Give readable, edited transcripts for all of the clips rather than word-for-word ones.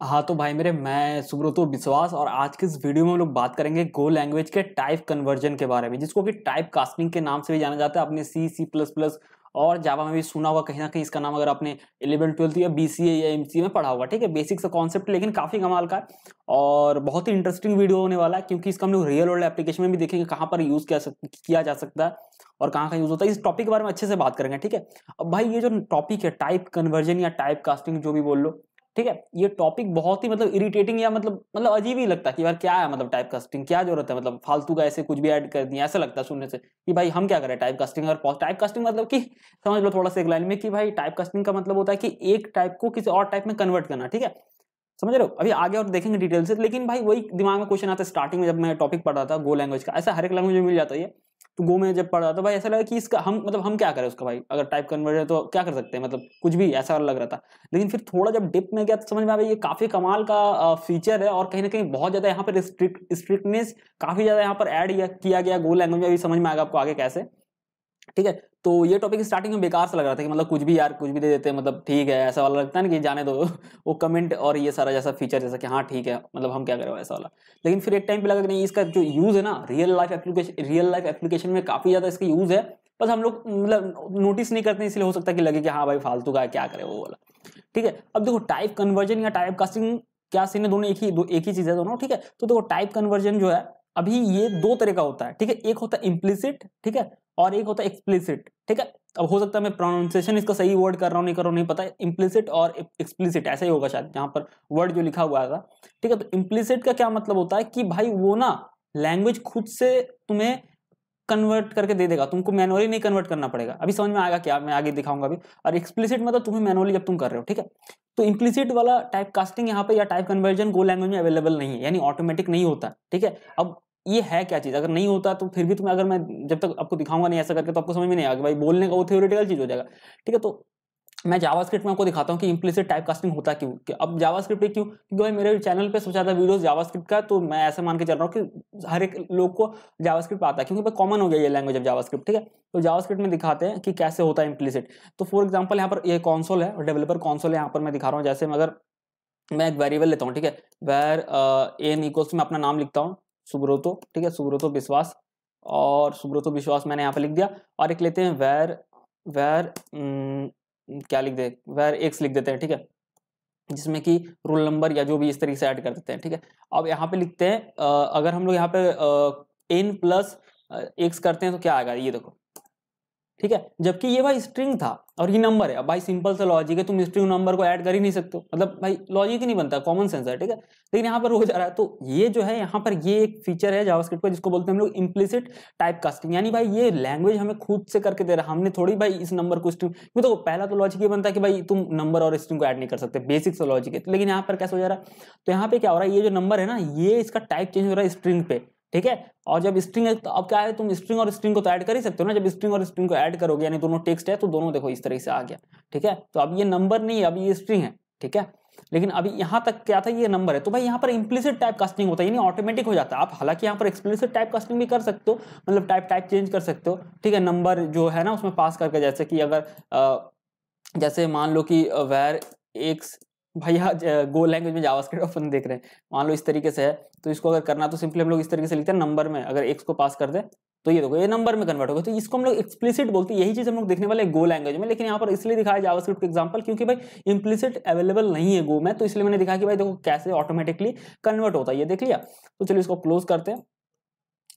हाँ तो भाई मेरे, मैं सुब्रतो विश्वास और आज के इस वीडियो में हम लोग बात करेंगे गो लैंग्वेज के टाइप कन्वर्जन के बारे में, जिसको कि टाइप कास्टिंग के नाम से भी जाना जाता है। आपने सी++ और जावा में भी सुना होगा कहीं ना कहीं इसका नाम, अगर आपने 11th 12th या बीसीए या एमसीए में पढ़ा होगा। ठीक है, बेसिक सा कॉन्सेप्ट लेकिन काफी कमाल का है और बहुत ही इंटरेस्टिंग वीडियो होने वाला है, क्योंकि इसका हम लोग रियल वर्ल्ड एप्लीकेशन में भी देखेंगे कहाँ पर यूज किया जा सकता है और कहाँ यूज होता है। इस टॉपिक के बारे में अच्छे से बात करेंगे। ठीक है, अब भाई ये जो टॉपिक है टाइप कन्वर्जन या टाइप कास्टिंग जो भी बोल लो, ठीक है, ये टॉपिक बहुत ही मतलब इरिटेटिंग या मतलब अजीब ही लगता है कि यार क्या है, मतलब टाइप कास्टिंग क्या जरूरत है, मतलब फालतू का ऐसे कुछ भी ऐड कर दिया, ऐसा लगता है सुनने से कि भाई हम क्या करें टाइप कास्टिंग। और टाइप कास्टिंग मतलब कि समझ लो थोड़ा सा एक लाइन में कि भाई टाइप कास्टिंग का मतलब होता है कि एक टाइप को किसी और टाइप में कन्वर्ट करना। ठीक है, समझ रहे हो। अभी आगे और देखेंगे डिटेल से, लेकिन भाई वही दिमाग में क्वेश्चन आता है स्टार्टिंग में जब मैं टॉपिक पढ़ रहा था गो लैंग्वेज का। ऐसा हर एक लैंग्वेज में मिल जाता है ये, तो गो में जब पढ़ रहा था भाई ऐसा लगा कि इसका हम मतलब हम क्या करें उसका, भाई अगर टाइप कन्वर्जन है तो क्या कर सकते हैं, मतलब कुछ भी ऐसा लग रहा था। लेकिन फिर थोड़ा जब डिप में गया तो समझ में आया ये काफी कमाल का फीचर है और कहीं ना कहीं बहुत ज्यादा यहाँ पर स्ट्रिक्टनेस काफी ज्यादा यहाँ पर ऐड किया गया गो लैंग्वेज में। अभी समझ में आएगा आपको आगे कैसे। ठीक है, तो ये टॉपिक स्टार्टिंग में बेकार सा लग रहा था कि मतलब कुछ भी यार कुछ भी दे देते हैं, मतलब ठीक है ऐसा वाला लगता है ना कि जाने दो वो कमेंट और ये सारा जैसा फीचर जैसा कि हाँ ठीक है मतलब हम क्या करें ऐसा वाला। लेकिन फिर एक टाइम पे लगा कि नहीं, इसका जो यूज है ना रियल लाइफ एप्लीकेशन में काफी ज्यादा इसका यूज है, बस हम लोग मतलब नोटिस नहीं करते, इसलिए हो सकता है कि लगे कि हाँ भाई फालतू का है क्या करे वो वाला। ठीक है, अब देखो टाइप कन्वर्जन या टाइप कास्टिंग क्या सीन है, दोनों एक ही चीज है दोनों। ठीक है, तो देखो टाइप कन्वर्जन जो है अभी ये दो तरह का होता है। ठीक है, एक होता है इम्प्लिसिट, ठीक है, और एक होता है एक्सप्लिसिट। ठीक है, अब हो सकता है मैं प्रोनाउंसिएशन इसका सही वर्ड कर रहा हूँ नहीं कर रहा हूँ नहीं पता है, इम्प्लिसिट और एक्सप्लिसिट ऐसा ही होगा शायद जहां पर वर्ड जो लिखा हुआ था। ठीक है, तो इम्प्लिसिट का क्या मतलब होता है कि भाई वो ना लैंग्वेज खुद से तुम्हें कन्वर्ट करके दे देगा, तुमको मैनुअली नहीं कन्वर्ट करना पड़ेगा। अभी समझ में आएगा क्या, मैं आगे दिखाऊंगा अभी। और एक्सप्लिसिट मतलब तुम्हें मैनुअली जब तुम कर रहे हो। ठीक है, तो इम्प्लिसिट वाला टाइप कास्टिंग यहाँ पे या टाइप कन्वर्जन गो लैंग्वेज में अवेलेबल नहीं है, यानी ऑटोमेटिक नहीं होता। ठीक है, अब ये है क्या चीज, अगर नहीं होता तो फिर भी तुम्हें, अगर मैं जब तक आपको दिखाऊंगा नहीं ऐसा करके तो आपको समझ में नहीं आएगा भाई, बोलने का वो थ्योरेटिकल चीज हो जाएगा। ठीक है, तो मैं जावास्क्रिप्ट में आपको दिखाता हूँ कि इम्प्लिसिट टाइप कास्टिंग होता क्यों। अब जावास्क्रिप्ट पे क्यों, क्योंकि भाई मेरे चैनल पे सबसे ज्यादा वीडियोस जावास्क्रिप्ट का, तो मैं ऐसा मान के चल रहा हूँ कि हर एक लोग को जावास्क्रिप्ट आता है, क्योंकि भाई कॉमन हो गया ये लैंग्वेज ऑफ जावास्क्रिप्ट। ठीक है, तो जावास्क्रिप्ट में दिखाते हैं कि कैसे होता है इम्प्लिसिट। तो फॉर एग्जाम्पल यहाँ पर ये कॉन्सोल है, डेवलपर कॉन्सोल है, यहाँ पर मैं दिखा रहा हूँ। जैसे अगर मैं एक वेरिएबल लेता हूँ, ठीक है, वेर एन इक्वल्स मैं अपना नाम लिखता हूँ सुब्रतो। ठीक है, सुब्रतो विश्वास, और सुब्रतो विश्वास मैंने यहाँ पे लिख दिया। और एक लेते हैं वेर वेर क्या लिख दे, वेर एक्स लिख देते हैं। ठीक है, जिसमें कि रोल नंबर या जो भी इस तरीके से ऐड कर देते हैं। ठीक है, अब यहाँ पे लिखते हैं अगर हम लोग यहाँ पे एन प्लस एक्स करते हैं तो क्या आएगा, ये देखो। ठीक है, जबकि ये भाई स्ट्रिंग था और ये नंबर है। अब भाई सिंपल सा लॉजिक है, तुम स्ट्रिंग नंबर को ऐड कर ही नहीं सकते हो, मतलब भाई लॉजिक ही नहीं बनता, कॉमन सेंस है। ठीक है, लेकिन यहाँ पर हो जा रहा है। तो ये जो है यहाँ पर ये एक फीचर है जावास्क्रिप्ट का, जिसको बोलते हैं हम लोग इम्प्लिसिट टाइप कास्टिंग, यानी भाई ये लैंग्वेज हमें खुद से करके दे रहा है, हमने थोड़ी भाई इस नंबर को स्ट्रिंग, क्योंकि तो पहला तो लॉजिक ये बनता है कि भाई तुम नंबर और स्ट्रिंग को ऐड नहीं कर सकते, बेसिक सा लॉजिक है। लेकिन यहाँ पर कैसे हो जा रहा है, तो यहाँ पे क्या हो रहा है, ये जो नंबर है ना ये इसका टाइप चेंज हो रहा है स्ट्रिंग पे। ठीक है, और जब स्ट्रिंग है तो अब क्या है, तुम स्ट्रिंग और स्ट्रिंग को तो ऐड कर ही सकते हो ना। जब स्ट्रिंग और स्ट्रिंग को ऐड करोगे यानी दोनों टेक्स्ट है तो दोनों देखो इस तरह से आ गया। ठीक है, तो अब ये नंबर नहीं है, अब ये स्ट्रिंग है। ठीक है, लेकिन अभी यहां तक क्या था, ये नंबर है। तो भाई यहाँ पर इंप्लिसिट टाइप कास्टिंग होता है, यानी ऑटोमेटिक हो जाता है। आप हालांकि यहाँ पर एक्सप्लिसिट टाइप कास्टिंग भी कर सकते हो, मतलब टाइप चेंज कर सकते हो। ठीक है, नंबर जो है ना उसमें पास करके, जैसे कि अगर जैसे मान लो कि वेर एक्स, भैया गो लैंग्वेज में जावास्क्रिप्ट अपन देख रहे हैं, मान लो इस तरीके से है, तो इसको अगर करना तो सिंपली हम लोग इस तरीके से लिखते हैं नंबर में, अगर एक्स को पास कर दे तो ये देखो ये नंबर में कन्वर्ट होगा। तो इसको हम लोग एक्सप्लिसिट बोलते हैं, यही चीज हम लोग देखने वाले गो लैंग्वेज में। लेकिन यहाँ पर इसलिए दिखाया जावास्क्रिप्ट का एग्जांपल क्योंकि भाई इम्प्लिसिट अवेलेबल नहीं है गो में, तो इसलिए मैंने दिखाया कि भाई देखो कैसे ऑटोमेटिकली कन्वर्ट होता है, ये देख लिया। तो चलिए इसको क्लोज करते हैं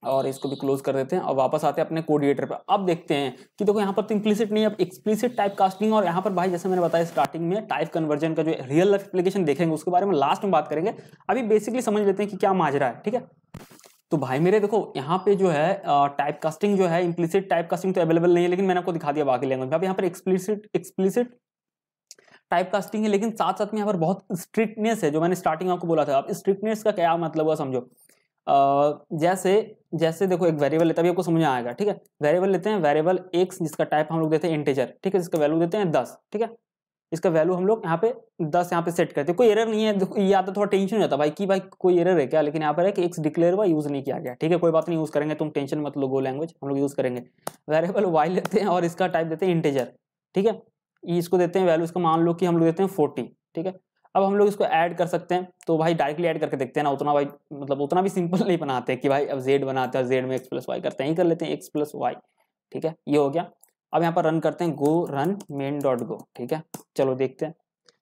और इसको भी क्लोज कर देते हैं और वापस आते हैं अपने कोड एडिटर पर। अब देखते हैं कि देखो यहाँ पर तो इंप्लिसिट नहीं है, अब एक्सप्लिसिट टाइप कास्टिंग। और यहाँ पर भाई जैसे मैंने बताया स्टार्टिंग में टाइप कन्वर्जन का जो रियल लाइफ एप्लीकेशन देखेंगे उसके बारे में लास्ट में बात करेंगे। अभी बेसिकली समझ लेते हैं कि क्या माजरा है। ठीक है, तो भाई मेरे देखो यहाँ पे जो है टाइप कास्टिंग जो है, इंप्लिसिट टाइप कास्टिंग तो अवेलेबल नहीं है, लेकिन मैंने आपको दिखा दिया बाकी लैंग्वेज में। अब यहाँ पर एक्सप्लिसिट टाइप कास्टिंग है, लेकिन साथ साथ में यहाँ पर बहुत स्ट्रिक्टनेस है, जो मैंने स्टार्टिंग में आपको बोला था। अब स्ट्रिक्टनेस का क्या मतलब हुआ समझो। जैसे जैसे देखो एक वेरिएबल लेते हैं, अभी आपको समझ में आएगा। ठीक है, वेरिएबल लेते हैं, वेरिएबल एक्स जिसका टाइप हम लोग देते हैं इंटीजर। ठीक है, जिसका वैल्यू देते हैं 10। ठीक है, इसका वैल्यू हम लोग यहाँ पे 10 यहाँ पे सेट करते हैं। कोई एरर नहीं है, ये आता थोड़ा टेंशन हो जाता है भाई कि भाई कोई एरर है क्या, लेकिन यहाँ पर है कि एक्स डिक्लेयर हुआ, यूज नहीं किया गया। ठीक है, कोई बात नहीं, यूज करेंगे, तुम टेंशन मत लो, गो लैंग्वेज हम लोग यूज करेंगे। वेरिएबल वाई लेते हैं और इसका टाइप देते हैं इंटीजर। ठीक है, इसको देते हैं वैल्यू, इसका मान लो कि हम लोग देते हैं 40। ठीक है, अब हम लोग इसको ऐड कर सकते हैं, तो भाई डायरेक्टली ऐड करके देखते हैं ना, उतना भाई मतलब उतना भी सिंपल नहीं बनाते कि भाई अब जेड बनाते हैं और जेड में एक्स प्लस वाई करते हैं, ही कर लेते हैं एक्स प्लस वाई। ठीक है, ये हो गया। अब यहाँ पर रन करते हैं, गो रन मेन डॉट गो। ठीक है, चलो देखते हैं।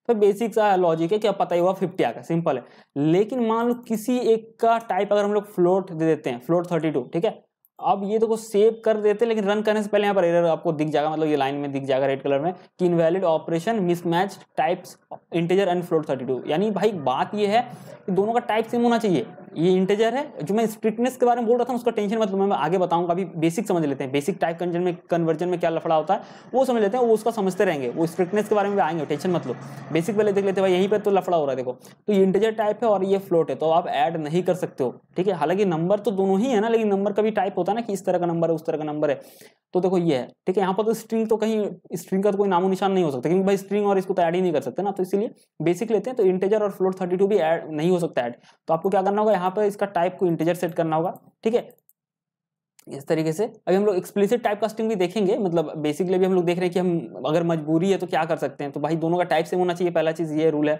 तो बेसिक सा लॉजिक है कि अब पता ही हुआ 50 आ गया, सिंपल है। लेकिन मान लो किसी एक का टाइप अगर हम लोग फ्लोट दे देते हैं, फ्लोट 32, ठीक है, अब ये देखो सेव कर देते हैं, लेकिन रन करने से पहले यहाँ पर एरर आपको दिख जाएगा, मतलब ये लाइन में दिख जाएगा रेड कलर में कि invalid operation mismatch types integer and float 32। यानी भाई बात ये है कि दोनों का टाइप सेम होना चाहिए। ये इंटीजर है, जो मैं स्ट्रिक्टनेस के बारे में बोल रहा था उसका टेंशन मतलब मैं आगे बताऊंगा, अभी बेसिक समझ लेते हैं, बेसिक टाइप कन्वर्जन में क्या लफड़ा होता है वो समझ लेते हैं, वो उसका समझते रहेंगे, वो स्ट्रिक्टनेस के बारे में भी आएंगे, टेंशन मत लो। बेसिक पहले देख लेते हैं भाई, यहीं पे तो लफड़ा हो रहा है। देखो तो ये इंटीजर टाइप है और ये फ्लोट है, तो आप ऐड नहीं कर सकते हो। ठीक है, हालांकि नंबर तो दोनों ही है ना, लेकिन नंबर का भी टाइप होता है ना कि इस तरह का नंबर है उस तरह का नंबर है। तो देखो ये है, ठीक है, यहाँ पर तो स्ट्रिंग, तो कहीं स्ट्रिंग का तो कोई नामो निशान नहीं हो सकता, क्योंकि भाई स्ट्रिंग और इसको तो ऐड ही नहीं कर सकते ना, तो इसीलिए बेसिक लेते हैं। तो इंटीजर और फ्लोट 32 भी ऐड नहीं हो सकता ऐड, तो आपको क्या करना होगा, यहाँ पर इसका टाइप को इंटीजर सेट करना होगा। ठीक है, इस तरीके से। अभी हम लोग एक्सप्लिसिट टाइप कास्टिंग भी देखेंगे, मतलब बेसिकली भी हम लोग देख रहे हैं कि हम अगर मजबूरी है तो क्या कर सकते हैं। तो भाई दोनों का टाइप सेम होना चाहिए, पहला चीज ये रूल है,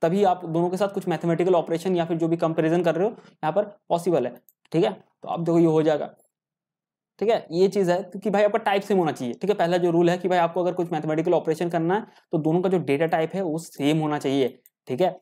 तभी आप दोनों के साथ कुछ मैथमेटिकल ऑपरेशन या फिर जो भी कंपैरिजन कर रहे हो यहाँ पर पॉसिबल है। ठीक है, तो अब देखो ये हो जाएगा। ठीक है, ये चीज है कि भाई आपका टाइप सेम होना चाहिए। ठीक है, पहला जो रूल है कि भाई आपको अगर कुछ मैथमेटिकल ऑपरेशन करना है तो दोनों का जो डेटा टाइप है वो सेम होना चाहिए। ठीक है,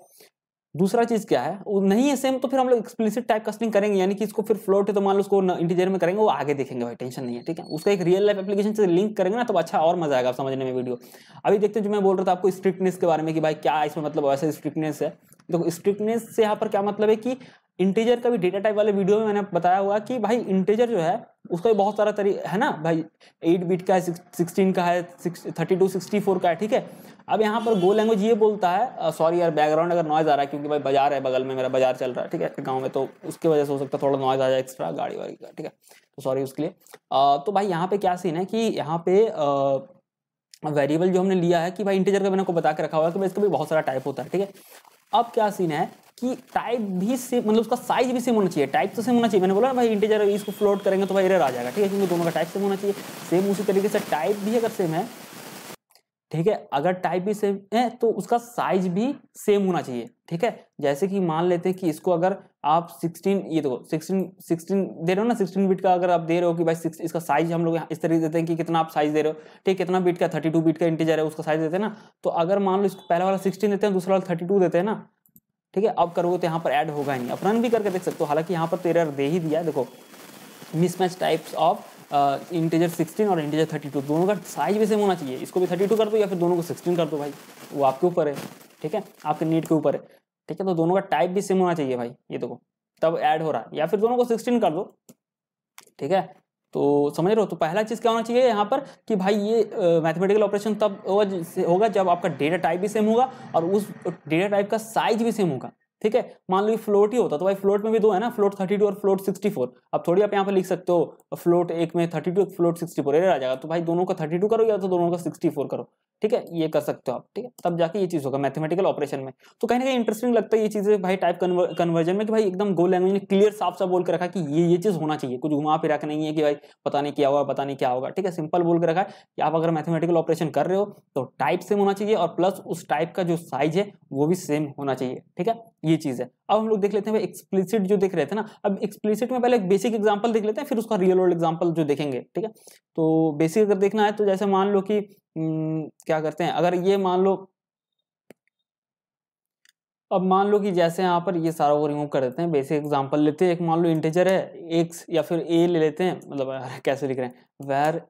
दूसरा चीज क्या है, वो नहीं है सेम तो फिर हम लोग एक्सप्लिसिट टाइप कास्टिंग करेंगे, यानी कि इसको फिर फ्लोट है तो मान लो उसको इंटीजर में करेंगे, वो आगे देखेंगे भाई, टेंशन नहीं है। ठीक है, उसका एक रियल लाइफ एप्लीकेशन से लिंक करेंगे ना तो अच्छा और मजा आएगा समझने में वीडियो। अभी देखते हैं जो मैं बोल रहा था आपको स्ट्रिक्टनेस के बारे में कि भाई क्या इसमें मतलब ऐसा स्ट्रिक्टनेस है। देखो स्ट्रिक्टनेस से यहाँ पर क्या मतलब है कि इंटीजर का भी डेटा टाइप वाले वीडियो में मैंने बताया हुआ कि भाई इंटीजर जो है उसका भी बहुत सारा तरीका है ना भाई, 8 बिट का है, 16 का है, 32 64 का है। ठीक है, अब यहाँ पर गो लैंग्वेज ये बोलता है, सॉरी यार बैकग्राउंड अगर नॉइज आ रहा है क्योंकि भाई बाजार है बगल में, मेरा बाजार चल रहा है। ठीक है, गांव में, तो उसकी वजह से हो सकता है थोड़ा नॉइज आ जाए एक्स्ट्रा गाड़ी वाड़ी का। ठीक है, तो सॉरी उसके लिए। तो भाई यहाँ पे क्या सीन है कि यहाँ पे वेरिएबल जो हमने लिया है कि भाई इंटीजर का मैंने को बता के रखा हुआ है कि भाई इसका भी बहुत सारा टाइप होता है। ठीक है, अब क्या सीन है कि टाइप भी सेम, मतलब उसका साइज भी सेम होना चाहिए, टाइप तो सेम होना चाहिए। मैंने बोला ना भाई इंटीजर इसको फ्लोट करेंगे तो भाई एरर आ जाएगा। ठीक है, क्योंकि दोनों का टाइप सेम होना चाहिए। सेम उसी तरीके से टाइप भी अगर सेम है, ठीक है, अगर टाइप भी सेम है तो उसका साइज भी सेम होना चाहिए। ठीक है, जैसे कि मान लेते हैं कि इसको अगर आप 16, ये देखो 16 दे रहे हो ना, 16 बिट का अगर आप दे रहे हो कि भाई इसका साइज हम लोग इस तरीके देते हैं कि कितना आप साइज दे रहे हो। ठीक, कितना बिट का, 32 बिट का इंटीजर है उसका साइज देते हैं ना। तो अगर मान लो इसको पहला वाला 16 देते हैं, दूसरा वाला 32 देते हैं ना, ठीक है, अब करोगे तो यहाँ पर ऐड होगा ही नहीं। आप रन भी करके देख सकते हो, हालांकि यहाँ पर तो एरर दे ही दिया है। देखो मिसमैच टाइप्स ऑफ इंटीजर 16 और इंटीजर 32, दोनों का साइज भी सेम होना चाहिए। इसको भी 32 कर दो या फिर दोनों को 16 कर दो भाई, वो आपके ऊपर है। ठीक है, आपके नीड के ऊपर है। ठीक है, तो दोनों का टाइप भी सेम होना चाहिए भाई, ये देखो तब ऐड हो रहा है, या फिर दोनों को 16 कर दो। ठीक है, तो समझ रहे हो। तो पहला चीज क्या होना चाहिए यहाँ पर कि भाई ये मैथमेटिकल ऑपरेशन तब होगा जब आपका डेटा टाइप भी सेम होगा और उस डेटा टाइप का साइज भी सेम होगा। ठीक है, मान लो ये फ्लोट ही होता तो भाई फ्लोट में भी दो है ना, फ्लोट 32 और फ्लोट 64। अब थोड़ी आप यहाँ पर लिख सकते हो फ्लोट एक में 32 फ्लोट 64, एरर आ जाएगा। तो भाई दोनों का 32 करो या तो दोनों का 64 करो। ठीक है, ये कर सकते हो आप। ठीक है, तब जाके ये चीज होगा मैथमेटिकल ऑपरेशन में। तो कहीं ना कहीं इंटरेस्टिंग लगता है ये चीजें भाई टाइप कन्वर्जन में, कि भाई एकदम गो लैंग्वेज ने क्लियर साफ साफ बोल के रखा कि ये चीज होना चाहिए, कुछ घुमा फिरा के नहीं है कि भाई पता नहीं क्या होगा पता नहीं क्या होगा। ठीक है, सिंपल बोल के रखा है कि आप अगर मैथमेटिकल ऑपरेशन कर रहे हो तो टाइप सेम होना चाहिए और प्लस उस टाइप का जो साइज है वो भी सेम होना चाहिए। ठीक है, ये चीज है। अब हम लोग देख लेते हैं भाई एक्सप्लिसिट जो देख रहे थे ना, अब एक्सप्लिसिट में पहले एक बेसिक एग्जांपल देख लेते हैं, फिर उसका रियल वर्ल्ड एग्जांपल जो देखेंगे। ठीक है, तो बेसिक अगर देखना है तो जैसे मान लो कि क्या करते हैं, अगर ये मान लो, अब मान लो कि जैसे यहाँ पर ये सारा वो रिमूव कर देते हैं, बेसिक एग्जांपल लेते हैं। एक मान लो इंटीजर है एक्स या फिर ए ले लेते हैं, मतलब कैसे लिख रहे हैं, वेर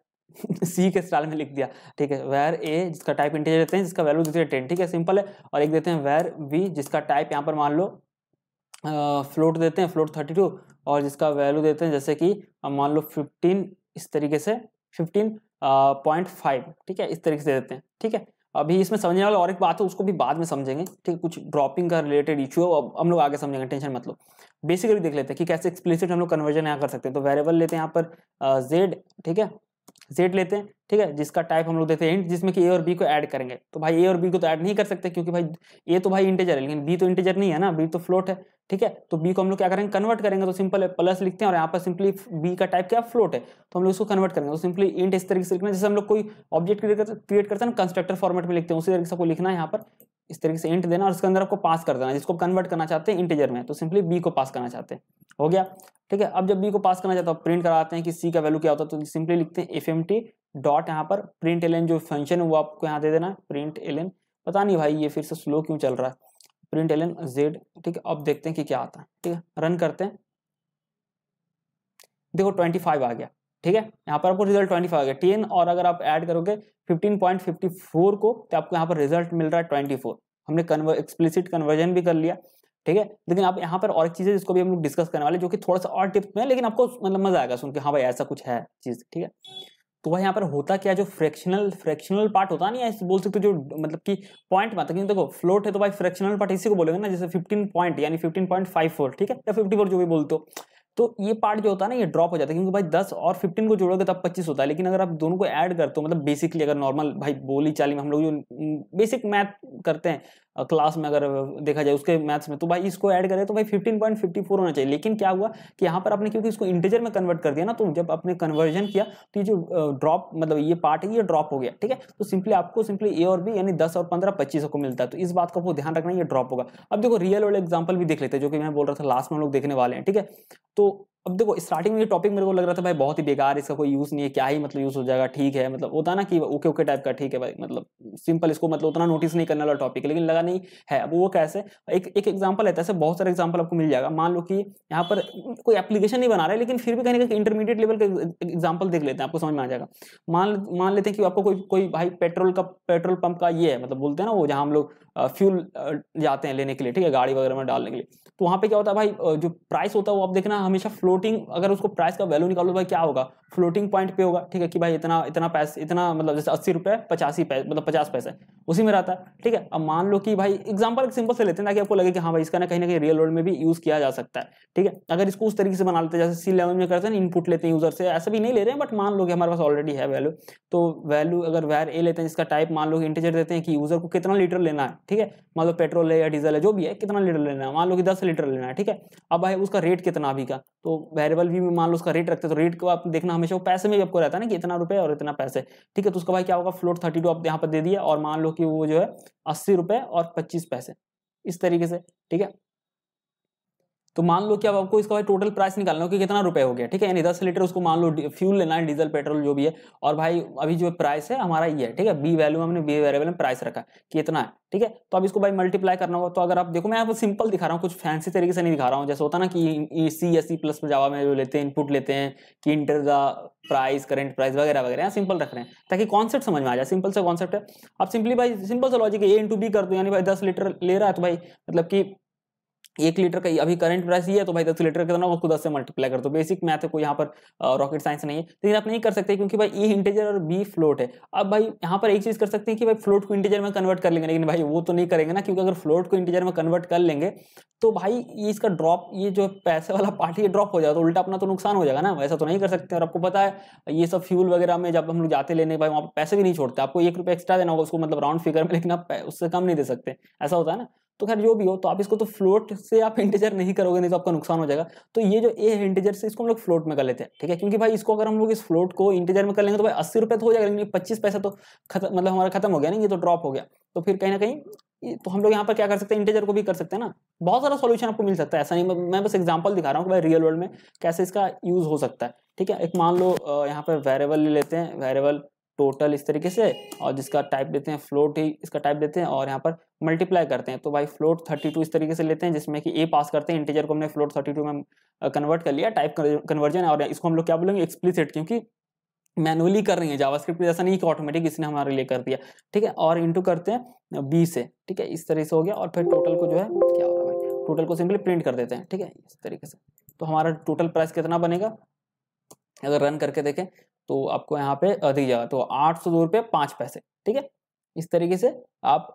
सी के स्टाइल में लिख दिया। ठीक है, वेर ए जिसका टाइप इंटीजर देते हैं, जिसका वैल्यू देते हैं 10। ठीक है, सिंपल है। और एक देते हैं वेर बी जिसका टाइप यहाँ पर मान लो फ्लोट देते हैं, फ्लोट 32, और जिसका वैल्यू देते हैं जैसे कि मान लो 15, इस तरीके से 15.5। ठीक है, इस तरीके से देते हैं। ठीक है, अभी इसमें समझने वाला और एक बात है, उसको भी बाद में समझेंगे। ठीक है, कुछ ड्रॉपिंग का रिलेटेड इशू है, अब हम लोग आगे समझेंगे, टेंशन मत लो। बेसिकली देख लेते हैं कि कैसे एक्सप्लिसिट हम लोग कन्वर्जन यहाँ कर सकते हैं। तो वेरिएबल लेते हैं यहाँ पर जेड। ठीक है, जेड लेते हैं। ठीक है, जिसका टाइप हम लोग देते हैं इंट, जिसमें कि ए और बी को ऐड करेंगे। तो भाई ए और बी को तो ऐड नहीं कर सकते क्योंकि भाई ए तो भाई इंटीजर है, लेकिन बी तो इंटीजर नहीं है ना, बी तो फ्लोट है। ठीक है, तो बी को हम लोग क्या करेंगे, कन्वर्ट करेंगे। तो सिंपल है, प्लस लिखते हैं और यहाँ पर सिंपली बी का टाइप क्या फ्लोट है, तो हम लोग इसको कन्वर्ट करेंगे। तो सिंपली इंट इस तरीके से लिखना है जैसे हम लोग कोई ऑब्जेक्ट क्रिएट करते हैं ना, कंस्ट्रक्टर फॉर्मेट में लिखते हैं, उसी तरीके से आपको लिखना है यहाँ पर इस तरीके से इंट देना और इसके अंदर आपको पास कर देना, जिसको कन्वर्ट करना चाहते हैं इंटीजर में, तो सिंपली बी को पास करना चाहते हैं, हो गया। ठीक है, अब जब बी को पास करना चाहते हैं प्रिंट कराते हैं कि सी का वैल्यू क्या होता है, तो सिंपली लिखते हैं fmt डॉट यहाँ पर प्रिंट एलन जो फंक्शन है वो आपको यहाँ दे देना है, प्रिंट एलन, पता नहीं भाई ये फिर से स्लो क्यों चल रहा है, प्रिंट एलन जेड। ठीक है, अब देखते हैं कि क्या आता है। ठीक है, रन करते हैं, देखो 25 आ गया। ठीक है, यहाँ पर आपको रिजल्ट 25 आ गया 10, और अगर आप ऐड करोगे 15.54 को तो आपको यहाँ पर रिजल्ट मिल रहा है 24। हमने एक्सप्लिसिट कन्वर्जन भी कर लिया। ठीक है, लेकिन आप यहाँ पर और एक चीज है जिसको भी हम लोग डिस्कस करने वाले, जो कि थोड़ा सा और टिप्स में है, लेकिन आपको मतलब मजा आएगा सुन के, हाँ भाई ऐसा कुछ है चीज। ठीक है, तो वह यहाँ पर होता क्या, जो फ्रैक्शनल पार्ट होता नहीं है, बोल सकते जो मतलब कि पॉइंट में आता है, क्योंकि देखो फ्लोट है तो भाई फ्रैक्शनल पार्ट इसी को बोलेंगे ना, जैसे 15 पॉइंट यानी 15.54, ठीक है, या 54 जो भी बोलते हो, तो ये पार्ट जो होता है ना ये ड्रॉप हो जाता है, क्योंकि भाई 10 और 15 को जोड़ोगे तब 25 होता है, लेकिन अगर आप दोनों को ऐड करते हो, मतलब बेसिकली अगर नॉर्मल भाई बोली चाली में हम लोग जो बेसिक मैथ करते हैं क्लास में, अगर देखा जाए उसके मैथ्स में, तो भाई इसको ऐड करें तो भाई 15.54 होना चाहिए। लेकिन क्या हुआ कि यहाँ पर आपने क्योंकि इसको इंटीजर में कन्वर्ट कर दिया ना, तो जब आपने कन्वर्जन किया तो ये जो ड्रॉप मतलब ये पार्ट है ये ड्रॉप हो गया। ठीक है, तो सिंपली आपको सिंपली ए और बी यानी 10 और 15 25 को मिलता है, तो इस बात का आपको ध्यान रखना, ये ड्रॉप होगा। अब देखो रियल वर्ल्ड एग्जाम्पल भी देख लेते हैं, जो कि मैं बोल रहा था लास्ट में हम लोग देखने वाले हैं। ठीक है, तो अब देखो स्टार्टिंग में ये टॉपिक मेरे को लग रहा था भाई बहुत ही बेकार, इसका कोई यूज नहीं है, क्या ही मतलब यूज हो जाएगा, ठीक है, मतलब होता ना कि ओके ओके टाइप का, ठीक है भाई, मतलब सिंपल, इसको मतलब उतना नोटिस नहीं करने वाला टॉपिक है, लेकिन लगा नहीं है। अब वो कैसे, एक एग्जांपल है, ऐसे बहुत सारे एग्जांपल आपको मिल जाएगा। मान लो कि यहाँ पर कोई एप्लीकेशन नहीं बना रहे, लेकिन फिर भी कहीं ना कहीं इंटरमीडिएट लेवल का एग्जाम्पल देख लेते हैं, आपको समझ में आ जाएगा। मान लेते हैं कि आपको कोई भाई पेट्रोल पंप का ये है, मतलब बोलते हैं ना वो जहाँ हम लोग फ्यूल जाते हैं लेने के लिए, ठीक है, गाड़ी वगैरह में डालने के लिए, तो वहां पे क्या होता है भाई, जो प्राइस होता है वो आप देखना हमेशा फ्लोटिंग, अगर उसको प्राइस का वैल्यू निकालो भाई क्या होगा, फ्लोटिंग पॉइंट पे होगा। ठीक है, कि भाई इतना इतना पैसे, इतना मतलब जैसे 80 रुपए 85 पैसे, मतलब 50 पैसे उसी में रहता है। ठीक है, अब मान लो कि भाई एग्जांपल सिंपल से लेते हैं ताकि आपको लगे कि हाँ भाई इसका ना कहीं रियल वर्ल्ड में भी यूज किया जा सकता है। ठीक है, अगर इसको उस तरीके से बना लेते हैं जैसे सी लैंग्वेज में करते हैं, इनपुट लेते हैं यूजर से, ऐसा भी नहीं ले रहे हैं, बट मान लो कि हमारे पास ऑलरेडी है वैल्यू, तो वैल्यू अगर वैर ए लेते हैं जिसका टाइप मान लो कि इंटीजर देते हैं कि यूजर को कितना लीटर लेना है। ठीक है, मान लो पेट्रोल है या डीजल है जो भी है, कितना लीटर लेना है, मान लो कि 10 लीटर लेना है। ठीक है, अब भाई उसका रेट कितना अभी का, तो वेरिएबल भी मान लो उसका रेट रखते हैं, तो रेट को आप देखना हमेशा वो पैसे में भी आपको रहता है ना कि इतना रुपए और इतना पैसे। ठीक है, तो उसका भाई क्या होगा, फ्लोट 32 आप यहाँ पर दे दिया, और मान लो कि वो जो है 80 रुपए और 25 पैसे, इस तरीके से। ठीक है, तो मान लो कि अब आपको इसका भाई टोटल प्राइस निकालना हो कि कितना रुपए हो गया। ठीक है, यानी 10 लीटर उसको मान लो फ्यूल लेना है, डीजल पेट्रोल जो भी है, और भाई अभी जो प्राइस है हमारा ये है। ठीक है, बी वैल्यू हमने बी वेरिएबल में प्राइस रखा कि इतना है। ठीक है, तो अब इसको भाई मल्टीप्लाई करना होगा, तो अगर आप देखो मैं यहाँ पर सिंपल दिखा रहा हूँ, कुछ फैंसी तरीके से नहीं दिखा रहा हूँ, जैसे होता ना कि सी या सी प्लस जावा में जो लेते हैं इनपुट लेते हैं कि enter the price, current price वगैरह वगैरह, सिंपल रख रहे हैं ताकि कॉन्सेप्ट समझ में आ जाए। सिंपल सा कॉन्सेप्ट है, आप सिंपली भाई सिंपल सा लॉजिक ए इंटू बी कर दो, यानी भाई 10 लीटर ले रहा है तो भाई मतलब कि 1 लीटर का अभी करंट प्राइस ये है, तो भाई 10 लीटर कितना उसको 10 से मल्टीप्लाई कर दो। बेसिक मैथ है, कोई यहाँ पर रॉकेट साइंस नहीं है, लेकिन आप नहीं कर सकते क्योंकि भाई ए इंटीजर और बी फ्लोट है। अब भाई यहाँ पर एक चीज कर सकते हैं कि भाई फ्लोट को इंटीजर में कन्वर्ट कर लेंगे, लेकिन भाई वो तो नहीं करेंगे ना, क्योंकि अगर फ्लोट को इंटीजर में कन्वर्ट कर लेंगे तो भाई ये इसका ड्रॉप, ये जो पैसे वाला पार्ट ये ड्रॉप हो जाएगा, तो उल्टा अपना तो नुकसान हो जाएगा ना, वैसा तो नहीं कर सकते। और आपको पता है ये सब फ्यूल वगैरह में जब हम लोग जाते लेने भाई वहाँ पर पैसे भी नहीं छोड़ते, आपको 1 रुपया एक्स्ट्रा देना होगा उसको, मतलब राउंड फिगर में, लेकिन आप उससे कम नहीं दे सकते, ऐसा होता है ना। तो खैर जो भी हो, तो आप इसको तो फ्लोट से आप इंटीजर नहीं करोगे, नहीं तो आपका नुकसान हो जाएगा। तो ये जो ए है इंटीजर से, इसको हम लोग फ्लोट में कर लेते हैं। ठीक है, क्योंकि भाई इसको अगर हम लोग इस फ्लोट को इंटीजर में कर लेंगे तो भाई 80 रुपए तो हो जाएगा, लेकिन 25 पैसा तो मतलब हमारा खत्म हो गया ना, ये तो ड्रॉप हो गया। तो फिर कहीं ना कहीं तो हम लोग यहाँ पर क्या कर सकते हैं, इंटीजर को भी कर सकते हैं ना, बहुत सारा सॉल्यूशन आपको मिल सकता है, ऐसा नहीं, मैं बस एग्जांपल दिखा रहा हूँ कि भाई रियल वर्ल्ड में कैसे इसका यूज हो सकता है। ठीक है, एक मान लो यहाँ पर वेरिएबल ले लेते हैं, वेरिएबल टोटल इस तरीके से, और जिसका टाइप देते हैं फ्लोट ही इसका टाइप देते हैं, और यहाँ पर मल्टीप्लाई करते हैं, तो भाई फ्लोट 32 इस तरीके से लेते हैं, जिसमें कि ए पास करते हैं, इंटीजर को हमने फ्लोट 32 में कन्वर्ट कर लिया, टाइप कन्वर्जन, और इसको हम लोग क्या बोलेंगे, एक्सप्लिसिट, क्योंकि मैनुअली कर रही है जावास्क्रिप्ट, ऐसा नहीं कि ऑटोमेटिक इसने हमारे लिए कर दिया। ठीक है, और इंटू करते हैं बी से। ठीक है, इस तरह से हो गया, और फिर टोटल को जो है क्या होगा भाई, टोटल को सिंपली प्रिंट कर देते हैं। ठीक है, इस तरीके से, तो हमारा टोटल प्राइस कितना बनेगा, अगर रन करके देखें तो आपको यहाँ पे दिख जाएगा, तो 802 रुपये 5 पैसे। ठीक है, इस तरीके से आप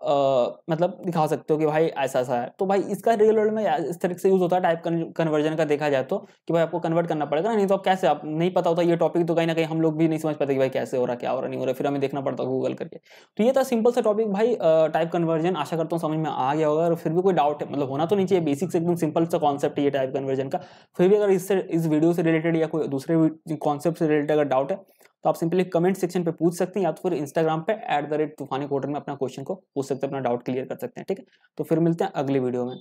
मतलब दिखा सकते हो कि भाई ऐसा ऐसा है। तो भाई इसका रियल वर्ल्ड में इस तरीके से यूज होता है टाइप कन्वर्जन का, देखा जाए तो कि भाई आपको कन्वर्ट करना पड़ेगा ना, नहीं तो आप कैसे, आप नहीं पता होता ये टॉपिक, तो कहीं ना कहीं हम लोग भी नहीं समझ पाते कि भाई कैसे हो रहा, क्या हो रहा, नहीं हो रहा, फिर हमें देखना पड़ता है गूगल करके। तो ये था सिंपल सा टॉपिक भाई, टाइप कन्वर्जन, आशा करता हूँ समझ में आ गया होगा। और फिर भी कोई डाउट है, मतलब होना तो नहीं चाहिए, बेसिक से एकदम सिंपल सा कॉन्सेप्ट है ये टाइप कन्वर्जन का। फिर भी अगर इससे इस वीडियो से रिलेटेड या कोई दूसरे कॉन्सेप्ट से रिलेटेड अगर डाउट है तो आप सिंपली कमेंट सेक्शन पे पूछ सकते हैं, या तो फिर इंस्टाग्राम पे @तूफानी कोडर में अपना क्वेश्चन को पूछ सकते हैं, अपना डाउट क्लियर कर सकते हैं। ठीक है, तो फिर मिलते हैं अगली वीडियो में।